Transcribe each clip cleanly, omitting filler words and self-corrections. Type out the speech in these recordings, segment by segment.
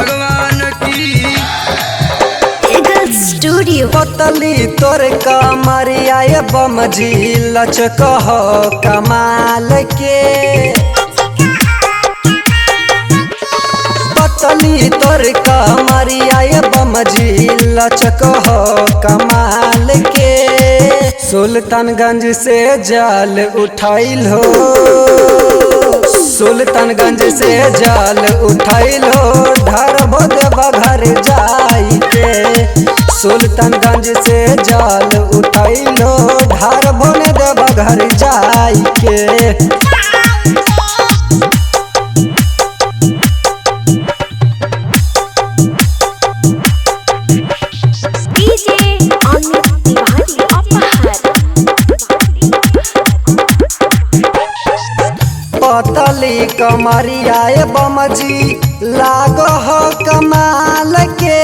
भगवान की। Eagle studio. पतली तोर कमरिया बमजी लचक हो कमाल के। पतली तोर कमरिया बमजी लचक हो कमाल के। सुल्तानगंज से जल उठाइल हो, सुल्तानगंज से जल उठाइल हो, ढरबो देवा घर जाई के। सुल्तानगंज से जल उठाइल हो, ढरबो ने देवा घर जाई के। पतली कमरिया बमजी लागो हो कमाल के।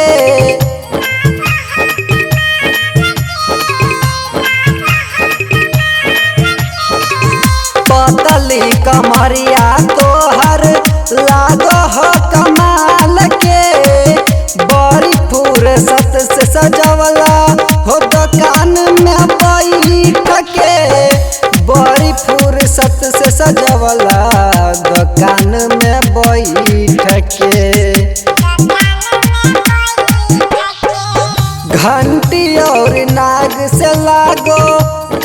पतली कमरिया तोहर लागो हो कमाल के। बड़ी फुर्सत से सजवला हो दुकान में बैठ के। बड़ी फुर्सत से सजवला दुकान में बैठ के। घंटी और नाग से लागो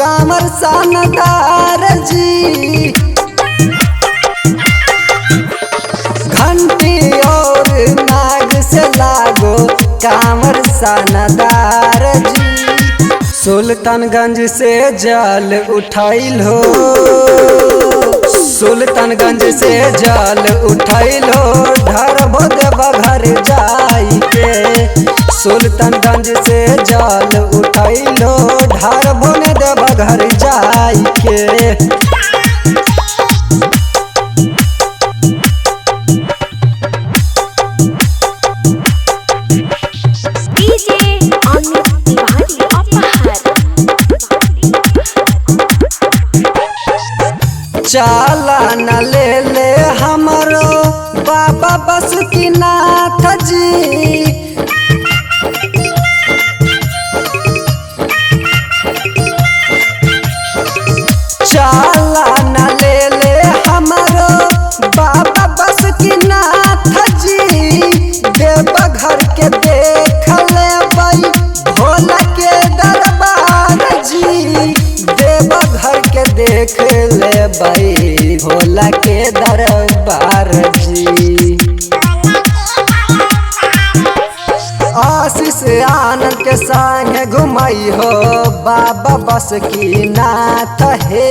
कामर शानदार जी। घंटी और नाग से लागो कामर शानदार जी। सुल्तानगंज से जल उठाइल हो, सुल्तानगंज से जल उठाइल हो, ढरबो देवा घर जाई के। सुल्तानगंज से जल उठाइल हो, ढरबो ने देवा घर जाई के। चाला न ले ले हमरो बाबा बासुकीनाथ जी। चाला न ले ले हमरो बाबा बासुकीनाथ जी। देवा घर के देख ले बई भोला के दरबार जी। देवा घर के देख ले बई भोला के दरबार जी। आशीष आनंद के संग घुमाई हो बाबा बासुकीनाथ हे।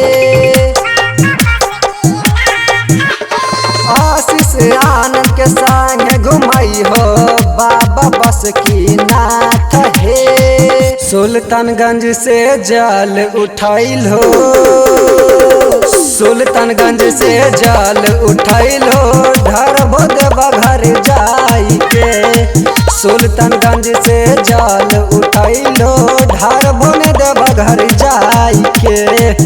आशीष आनंद के संग घुमाई हो बाबा बासुकीनाथ हे। सुल्तानगंज से जल उठाइल हो, सुल्तानगंज से जल उठाइल हो, ढरबो देवा घर जाई के। सुल्तानगंज से जल उठाइल हो, ढरबो ने देवा घर जाई के।